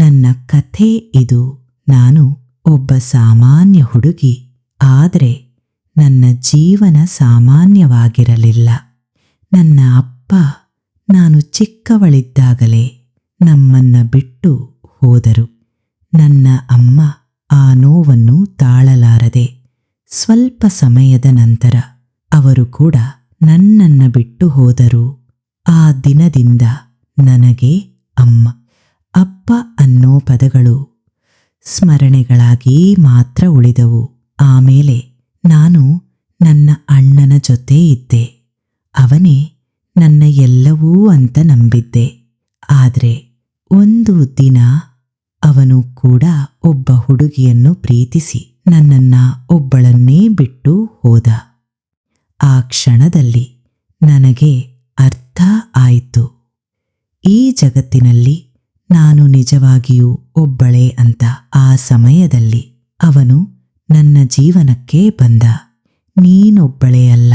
ನನ್ನ ಕಥೆ ಇದು. ನಾನು ಒಬ್ಬ ಸಾಮಾನ್ಯ ಹುಡುಗಿ. ಆದರೆ ನನ್ನ ಜೀವನ ಸಾಮಾನ್ಯವಾಗಿರಲಿಲ್ಲ. ನನ್ನ ಅಪ್ಪ ನಾನು ಚಿಕ್ಕವಳಿದ್ದಾಗಲೇ ನಮ್ಮನ್ನ ಬಿಟ್ಟು ಹೋದರು. ನನ್ನ ಅಮ್ಮ ಆ ನೋವನ್ನು ತಾಳಲಾರದೆ ಸ್ವಲ್ಪ ಸಮಯದ ನಂತರ ಅವರು ಕೂಡ ನನ್ನನ್ನ ಬಿಟ್ಟು ಹೋದರು. ಆ ದಿನದಿಂದ ನನಗೆ ಅಮ್ಮ, ಅಪ್ಪ ಅನ್ನೋ ಪದಗಳು ಸ್ಮರಣೆಗಳಾಗಿ ಮಾತ್ರ ಉಳಿದವು. ಆಮೇಲೆ ನಾನು ನನ್ನ ಅಣ್ಣನ ಜೊತೆ ಇದ್ದೆ. ಅವನೇ ನನ್ನ ಎಲ್ಲವೂ ಅಂತ ನಂಬಿದ್ದೆ. ಆದರೆ ಒಂದು ದಿನ ಅವನು ಕೂಡ ಒಬ್ಬ ಹುಡುಗಿಯನ್ನು ಪ್ರೀತಿಸಿ ನನ್ನನ್ನ ಒಬ್ಬಳನ್ನೇ ಬಿಟ್ಟು ಹೋದ. ಆ ಕ್ಷಣದಲ್ಲಿ ನನಗೆ ಅರ್ಥ ಆಯಿತು, ಈ ಜಗತ್ತಿನಲ್ಲಿ ನಾನು ನಿಜವಾಗಿಯೂ ಒಬ್ಬಳೇ ಅಂತ. ಆ ಸಮಯದಲ್ಲಿ ಅವನು ನನ್ನ ಜೀವನಕ್ಕೆ ಬಂದ. ನೀನೊಬ್ಬಳೇ ಅಲ್ಲ,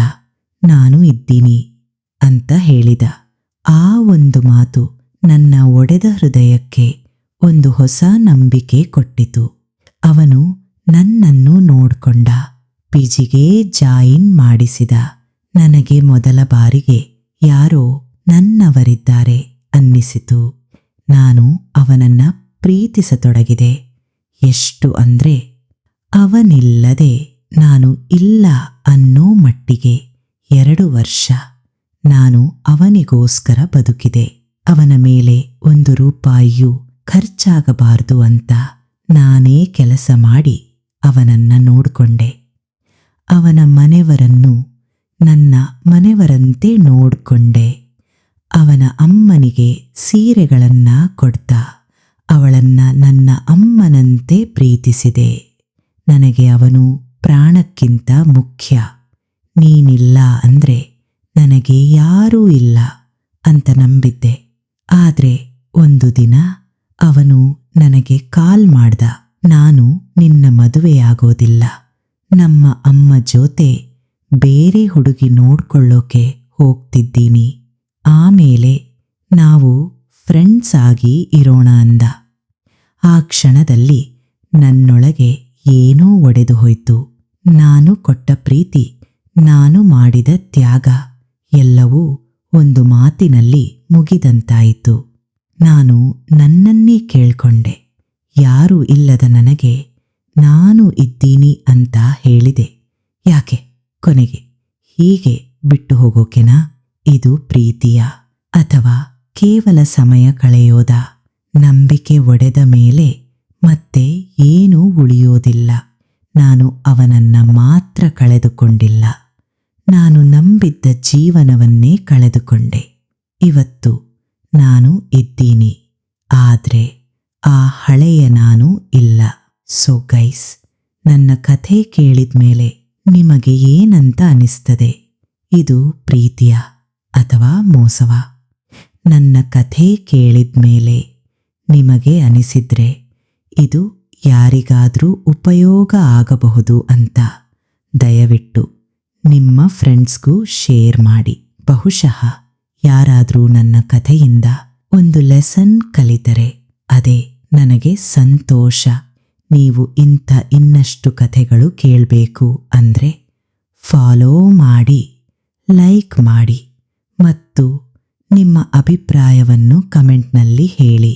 ನಾನು ಇದ್ದೀನಿ ಅಂತ ಹೇಳಿದ. ಆ ಒಂದು ಮಾತು ನನ್ನ ಒಡೆದ ಹೃದಯಕ್ಕೆ ಒಂದು ಹೊಸ ನಂಬಿಕೆ ಕೊಟ್ಟಿತು. ಅವನು ನನ್ನನ್ನು ನೋಡ್ಕೊಂಡ, ಪಿಜಿಗೆ ಜಾಯಿನ್ ಮಾಡಿಸಿದ. ನನಗೆ ಮೊದಲ ಬಾರಿಗೆ ಯಾರೋ ನನ್ನವರಿದ್ದಾರೆ ಅನ್ನಿಸಿತು. ನಾನು ಅವನನ್ನ ಪ್ರೀತಿಸತೊಡಗಿದೆ. ಎಷ್ಟು ಅಂದ್ರೆ ಅವನಿಲ್ಲದೆ ನಾನು ಇಲ್ಲ ಅನ್ನೋ ಮಟ್ಟಿಗೆ. 2 ವರ್ಷ ನಾನು ಅವನಿಗೋಸ್ಕರ ಬದುಕಿದೆ. ಅವನ ಮೇಲೆ 1 ರೂಪಾಯಿಯೂ ಖರ್ಚಾಗಬಾರದು ಅಂತ ನಾನೇ ಕೆಲಸ ಮಾಡಿ ಅವನನ್ನ ನೋಡ್ಕೊಂಡೆ. ಅವನ ಮನೆಯವರನ್ನು ನನ್ನ ಮನೆಯವರಂತೆ ನೋಡ್ಕೊಂಡೆ. ಅವನ ಅಮ್ಮನಿಗೆ ಸೀರೆಗಳನ್ನ ಕೊಡ್ತಾ ಅವಳನ್ನ ನನ್ನ ಅಮ್ಮನಂತೆ ಪ್ರೀತಿಸಿದೆ. ನನಗೆ ಅವನು ಪ್ರಾಣಕ್ಕಿಂತ ಮುಖ್ಯ. ನೀನಿಲ್ಲ ಅಂದ್ರೆ ನನಗೆ ಯಾರೂ ಇಲ್ಲ ಅಂತ ನಂಬಿದ್ದೆ. ಆದ್ರೆ ಒಂದು ದಿನ ಅವನು ನನಗೆ ಕಾಲ್ ಮಾಡ್ದ. ನಾನು ನಿನ್ನ ಮದುವೆಯಾಗೋದಿಲ್ಲ, ನಮ್ಮ ಅಮ್ಮ ಜೊತೆ ಬೇರೆ ಹುಡುಗಿ ನೋಡ್ಕೊಳ್ಳೋಕೆ ಹೋಗ್ತಿದ್ದೀನಿ. ಆಮೇಲೆ ನಾವು ಫ್ರೆಂಡ್ಸ್ ಆಗಿ ಇರೋಣ ಅಂದ. ಆ ಕ್ಷಣದಲ್ಲಿ ನನ್ನೊಳಗೆ ಏನೋ ಒಡೆದು ಹೋಯ್ತು. ನಾನು ಕೊಟ್ಟ ಪ್ರೀತಿ, ನಾನು ಮಾಡಿದ ತ್ಯಾಗ ಎಲ್ಲವೂ ಒಂದು ಮಾತಿನಲ್ಲಿ ಮುಗಿದಂತಾಯಿತು. ನಾನು ನನ್ನನ್ನೇ ಕೇಳ್ಕೊಂಡೆ, ಯಾರೂ ಇಲ್ಲದ ನನಗೆ ನಾನು ಇದ್ದೀನಿ ಅಂತ ಹೇಳಿದೆ. ಯಾಕೆ ಕೊನೆಗೆ ಹೀಗೆ ಬಿಟ್ಟು ಹೋಗೋಕೆನಾ? ಇದು ಪ್ರೀತಿಯ ಅಥವಾ ಕೇವಲ ಸಮಯ ಕಳೆಯೋದ? ನಂಬಿಕೆ ಒಡೆದ ಮೇಲೆ ಮತ್ತೆ ಏನೂ ಉಳಿಯೋದಿಲ್ಲ. ನಾನು ಅವನನ್ನ ಮಾತ್ರ ಕಳೆದುಕೊಂಡಿಲ್ಲ, ನಾನು ನಂಬಿದ್ದ ಜೀವನವನ್ನೇ ಕಳೆದುಕೊಂಡೆ. ಇವತ್ತು ನಾನು ಇದ್ದೀನಿ, ಆದ್ರೆ ಆ ಹಳೆಯ ನಾನು ಇಲ್ಲ. ಸೊ ಗೈಸ್, ನನ್ನ ಕಥೆ ಕೇಳಿದ್ಮೇಲೆ ನಿಮಗೆ ಏನಂತ ಅನಿಸ್ತದೆ? ಇದು ಪ್ರೀತಿಯ ಅಥವಾ ಮೋಸವ? ನನ್ನ ಕಥೆ ಕೇಳಿದ್ಮೇಲೆ ನಿಮಗೆ ಅನಿಸಿದ್ರೆ ಇದು ಯಾರಿಗಾದ್ರೂ ಉಪಯೋಗ ಆಗಬಹುದು ಅಂತ ದಯವಿಟ್ಟು ನಿಮ್ಮ ಫ್ರೆಂಡ್ಸ್ಗೂ ಶೇರ್ ಮಾಡಿ. ಬಹುಶಃ ಯಾರಾದ್ರೂ ನನ್ನ ಕಥೆಯಿಂದ ಒಂದು ಲೆಸನ್ ಕಲಿತರೆ ಅದೇ ನನಗೆ ಸಂತೋಷ. ನೀವು ಇನ್ನಷ್ಟು ಕಥೆಗಳು ಕೇಳಬೇಕು ಅಂದ್ರೆ ಫಾಲೋ ಮಾಡಿ, ಲೈಕ್ ಮಾಡಿ ಮತ್ತು ನಿಮ್ಮ ಅಭಿಪ್ರಾಯವನ್ನು ಕಮೆಂಟ್ನಲ್ಲಿ ಹೇಳಿ.